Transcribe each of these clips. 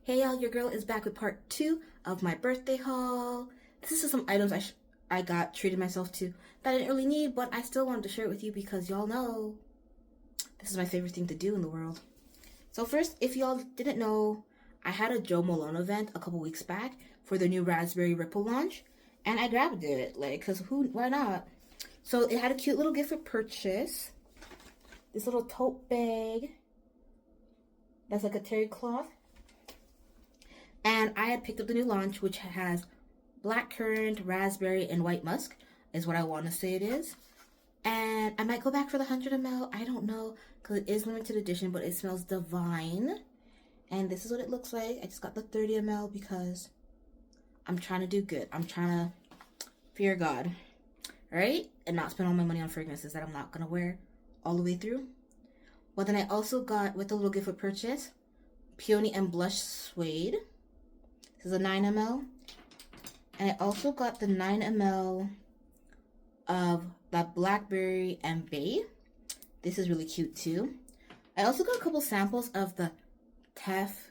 Hey y'all, your girl is back with part 2 of my birthday haul. This is some items I treated myself to that I didn't really need, but I still wanted to share it with you because y'all know this is my favorite thing to do in the world. So first, if y'all didn't know, I had a Jo Malone event a couple weeks back for the new Raspberry Ripple launch, and I grabbed it, why not? So it had a cute little gift for purchase. This little tote bag that's like a terry cloth. And I had picked up the new launch, which has blackcurrant, raspberry, and white musk, is what I want to say it is. And I might go back for the 100 ml. I don't know, because it is limited edition, but it smells divine. And this is what it looks like. I just got the 30 ml because I'm trying to do good. I'm trying to fear God, right? And not spend all my money on fragrances that I'm not going to wear all the way through. But then I also got, with a little gift of purchase, Peony and Blush Suede. This is a 9 ml. And I also got the 9 ml of the Blackberry and Bay. This is really cute too. I also got a couple samples of the Taif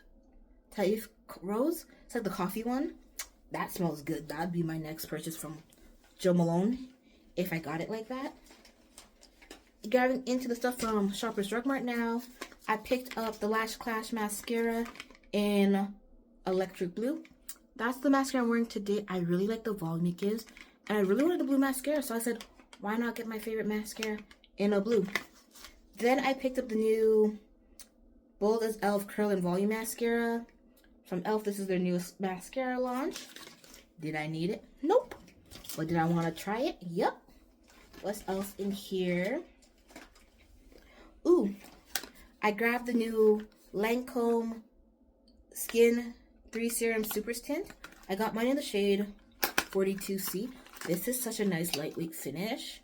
Rose. It's like the coffee one. That smells good. That'd be my next purchase from Jo Malone if I got it like that. Getting into the stuff from Shoppers Drug Mart now. I picked up the Lash Clash mascara in Electric Blue. That's the mascara I'm wearing today. I really like the volume it gives, and I really wanted the blue mascara, so I said, why not get my favorite mascara in a blue? Then I picked up the new Bold as e.l.f. Curl and Volume Mascara from e.l.f. This is their newest mascara launch. Did I need it? Nope. But did I want to try it? Yep. What else in here? Ooh, I grabbed the new Lancome Skin 3 Serum Super Tint. I got mine in the shade 42C. This is such a nice lightweight finish.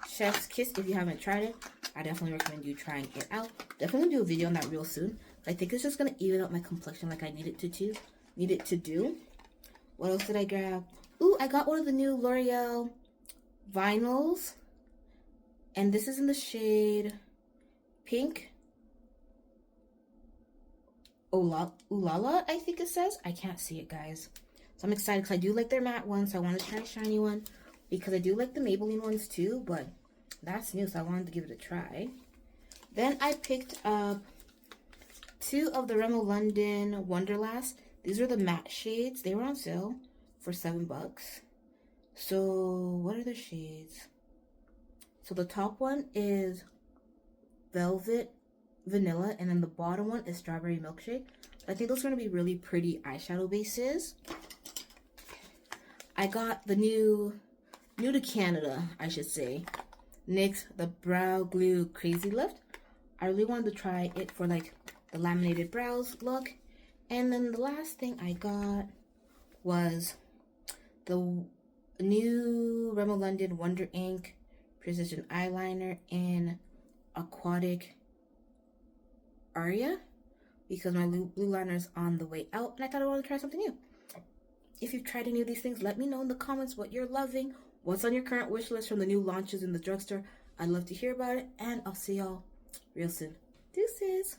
Chef's kiss if you haven't tried it. I definitely recommend you trying it out. Definitely do a video on that real soon. I think it's just going to even out my complexion like I need it to do. What else did I grab? Ooh, I got one of the new L'Oreal vinyls. And this is in the shade Pink. Ulala, I think it says. I can't see it, guys. So I'm excited because I do like their matte ones. So I want to try a shiny one because I do like the Maybelline ones too. But that's new, so I wanted to give it a try. Then I picked up 2 of the Rimmel London Wonderlast. These are the matte shades. They were on sale for $7. So what are the shades? So the top one is Velvet Vanilla, and then the bottom one is Strawberry Milkshake. I think those are going to be really pretty eyeshadow bases. I got the new to Canada, I should say, NYX the Brow Glue Crazy Lift. I really wanted to try it for like the laminated brows look. And then the last thing I got was the new Rimmel London Wonder Ink Precision Eyeliner in Aquatic Aria, because my blue liner is on the way out and I thought I wanted to try something new. If you've tried any of these things, let me know in the comments what you're loving, what's on your current wish list from the new launches in the drugstore. I'd love to hear about it, and I'll see y'all real soon. Deuces.